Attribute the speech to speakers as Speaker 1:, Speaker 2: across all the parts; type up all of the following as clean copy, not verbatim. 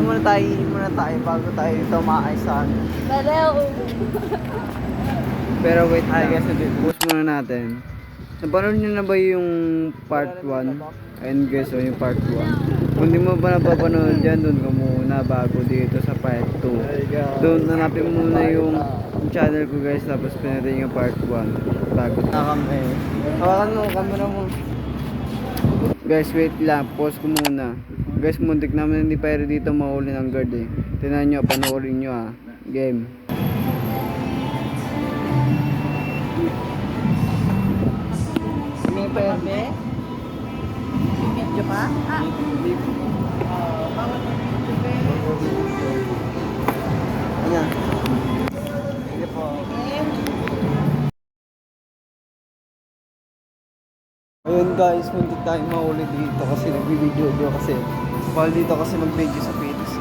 Speaker 1: muna tayo bago tayo tumakay sa ano. Pero wait lang. Pause muna natin. Napanood nyo na ba yung part 1? Ayun guys, so yung part 1. Kung di mo pa napapanood dyan, doon ka muna bago dito sa part 2. Doon hanapin muna yung channel ko guys, tapos pinarin yung part 1 bago na kami. Hawakan mo, camera mo. Guys, wait lang, pause ko muna. Guys, muntik naman hindi pa dito mahuli ng guard eh. Tingnan nyo, panoorin nyo ah. Game. May pwede? Video pa? Ayan. Sige po. Ayun guys, muntik tayong mahuli dito kasi nagbibideo kasi bawal dito kasi mag-video sa Philippines.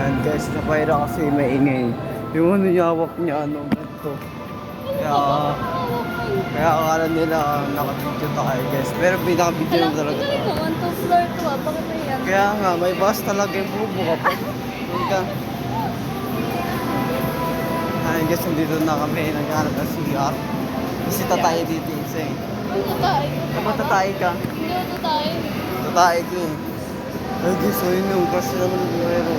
Speaker 1: And guys, napahira kasi maingay. Yung ano niya, hawak niya, ano, ganito. Kaya akala nila naka-video tayo guys. Pero pinaka-video lang talaga.
Speaker 2: Ito naman, 2 floor to ah. Bakit na yan?
Speaker 1: Kaya nga, may bus talaga yung bubuka pa. Punta. Ayun guys, nandito na kami. Naghanap ng CR. Bisita tayo dito isa eh.
Speaker 2: Ano tatay?
Speaker 1: Kapag tatay ka?
Speaker 2: Hindi ako tatay.
Speaker 1: Tatay ko eh. Ay guys, so yun yung kasi naman ng buhero.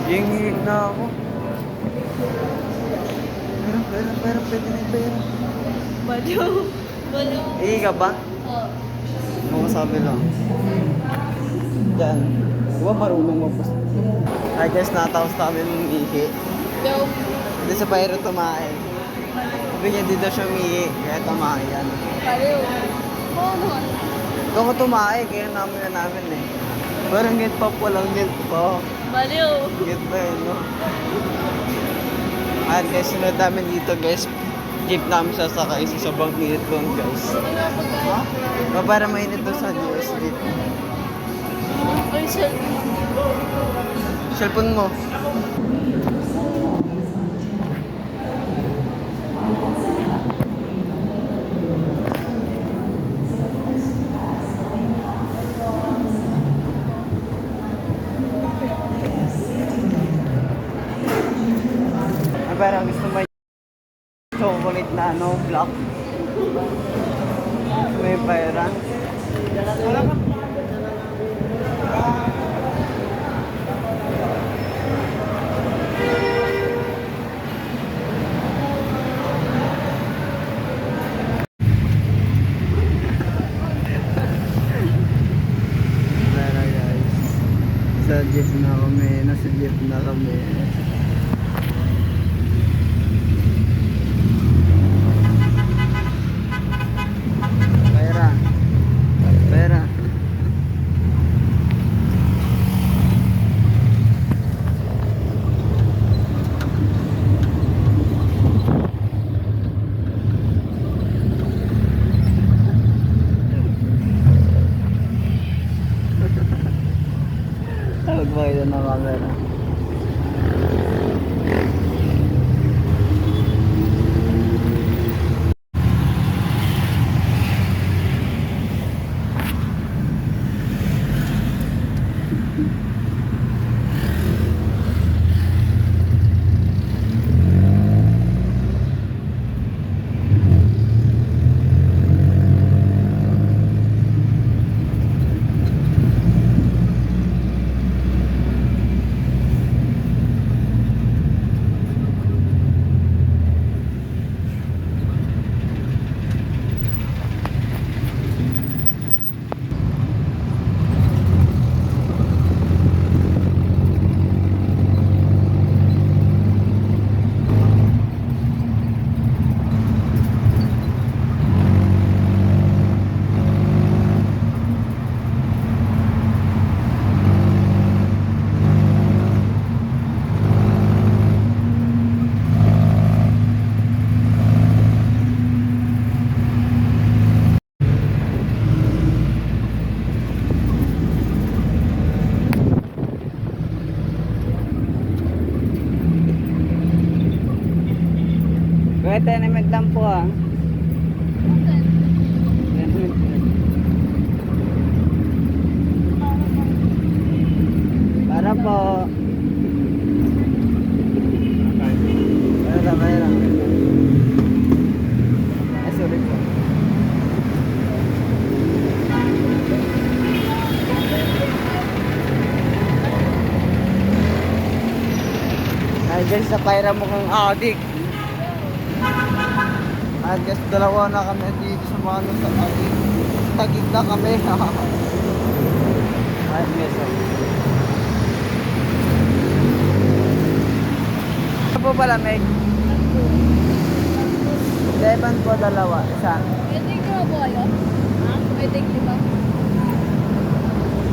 Speaker 1: Hingig na ako. Pero, pwede na yung pera.
Speaker 2: Baliw. Baliw.
Speaker 1: Ihi ka ba?
Speaker 2: Oo.
Speaker 1: Ano masabi lang? Diyan. Diba marunong mapos? Ay guys, natapos namin ng ihi.
Speaker 2: Yo.
Speaker 1: Hindi sa Pyro tumae. Sabi niya, di daw siya umihi. Kaya tumae yan.
Speaker 2: Baliw. Oo naman.
Speaker 1: Doon ko tumae, kaya namin na namin eh. Parang get pa po lang, get pa.
Speaker 2: Baliw.
Speaker 1: Get pa eh, no? Ayan guys, sunod namin dito guys. Jeep namin sasakay sa sobrang init doon guys.
Speaker 2: Hindi na pagkain.
Speaker 1: Ha? Para mainit doon sa US jeep.
Speaker 2: Ay, sir.
Speaker 1: Cellphone mo. Parang gusto mo chocolate na ano, black. May pera. Pera guys. Sa jeep na kami, nasa jeep na kami. Pera. Tawag ba kayo ng camera? tenement lang po ah. Tenement lang. Para po. Para. Ay, sorry po. Ay guys, sa Pyra mukhang adik. At guys, dalawa na kami dito sa mga sa adik. Tagig na kami. Ay guys, ano po pala, Meg? 11 po, dalawa. Isa.
Speaker 2: Pwede ko ba kayo? Ha? Pwede ko ba?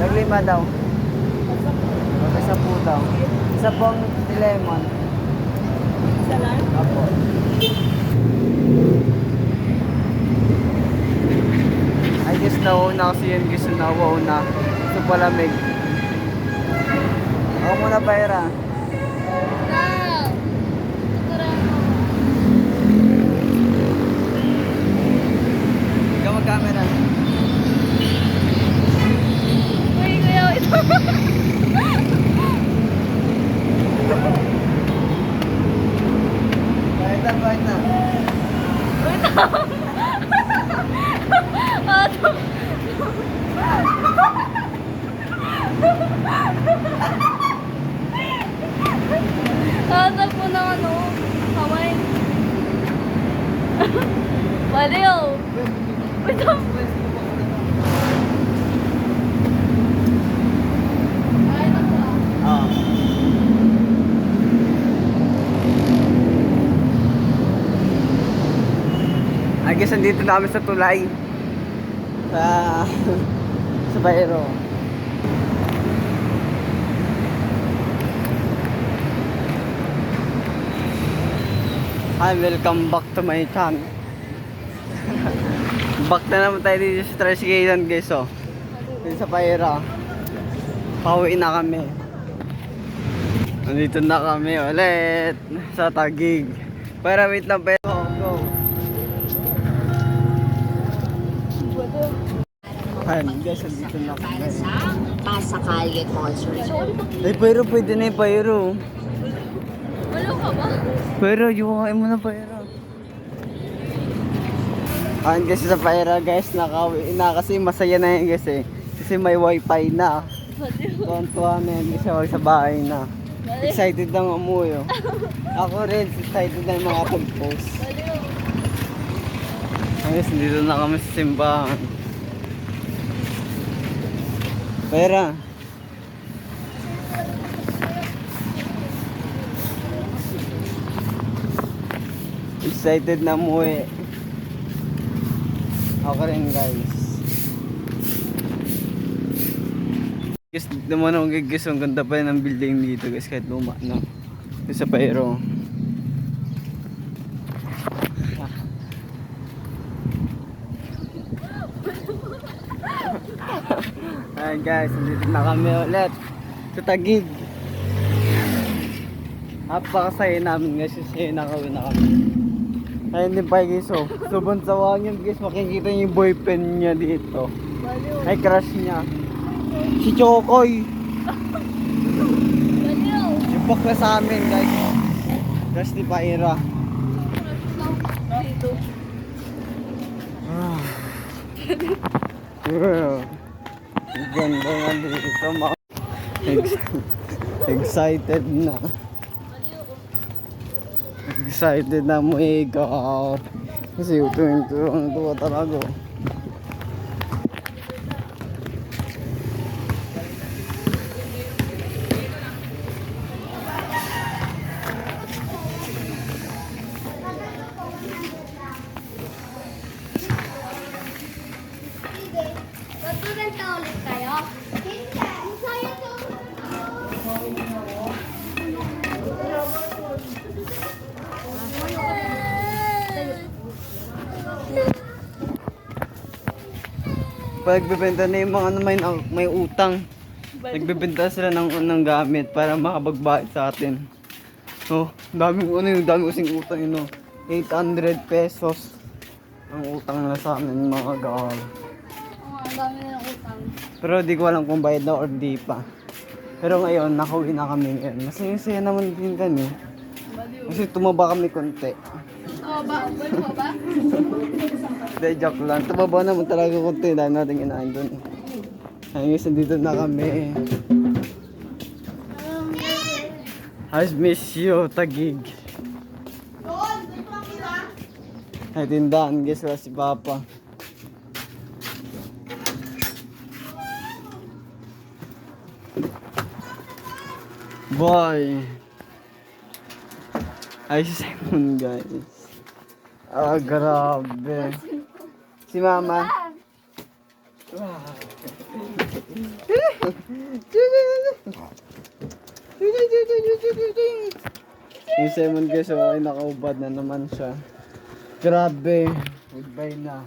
Speaker 1: Naglima daw. Isa po daw. Isa pong lemon.
Speaker 2: Isa lang?
Speaker 1: Apo. I guess nauna kasi yun gusto nauna. Ito pala, Meg. Ako muna, Pyra.
Speaker 2: Wow! Tara.
Speaker 1: Ikaw mag-camera.
Speaker 2: Uy, kuya, ito.
Speaker 1: Kahit na.
Speaker 2: Wait lang. Ato. Ato po ng ano, kamay. Baliw. Wait lang. Ay, naku ah.
Speaker 1: Ah. I guess andito na kami sa tulay. Sa Bayero. Hi, welcome back to my channel. Back na naman tayo dito sa Tricycle guys, oh. Dito sa Bayero. Pauwi na kami. Nandito na kami ulit sa Taguig. Para wait lang, pero go. Ayan guys, nandito na kami.
Speaker 3: Pasakali at monsters.
Speaker 1: Ay, pero pwede na yung Pyro.
Speaker 2: Walo ka ba?
Speaker 1: Pero, yuwain mo na Pyro. Ayan guys, sa Pyro guys, nakauwi na kasi masaya na yun guys eh. Kasi may wifi na.
Speaker 2: Baliw.
Speaker 1: Tuwan-tuwa na yun kasi ako sa bahay na.
Speaker 2: Baliw.
Speaker 1: Excited na umuwi oh. Ako rin, excited na yung mga pag-post.
Speaker 2: Baliw.
Speaker 1: Guys, dito na kami sa simbahan. Pera. Excited na umuwi. Ako rin guys. Guys, naman ako guys, ang ganda pa rin ng building dito guys kahit luma na. Sa Pyro. Ayan guys, nandito na kami ulit sa Taguig. Napakasaya namin guys kasi nakauwi na kami. Ayun din pa guys, oh. Sobrang sawa niyo guys, makikita niyo yung boyfriend niya dito.
Speaker 2: Baliw.
Speaker 1: Ay crush niya. Si Chokoy.
Speaker 2: Baliw.
Speaker 1: Yung bakla sa amin guys. Crush ni Pyra.
Speaker 2: Dito.
Speaker 1: Ah. Ang ganda nga dito, excited na. Excited na mo ikaw. Kasi tuwa talaga.
Speaker 2: Magtulanta ulit kayo? Masaya to.
Speaker 1: Pagbebenta na yung mga ano, may utang. Nagbebenta sila ng gamit para makapagbayad sa atin. Oh, daming kasing utang yun, oh. 800 pesos ang utang na sa amin mga gal.
Speaker 2: Oo, ang dami na ng utang.
Speaker 1: Pero di ko alam kung bayad na or di pa. Pero ngayon, nakauwi na kami ngayon. Masaya naman din kami.
Speaker 2: Baliw.
Speaker 1: Kasi tumaba kami konti.
Speaker 2: Oo ba? Baliw ka ba?
Speaker 1: Hindi, joke lang. Tumaba naman talaga konti dahil natin kinain doon. Ayun, dito na kami. I miss you, Tagig. Ay, tindahan, guess wala si Papa. Boy. Ay, si Simon, guys. Ah, grabe. Si Mama. Yung Simon guys, oh, ay nakaubad na naman siya. Grabe. Goodbye na.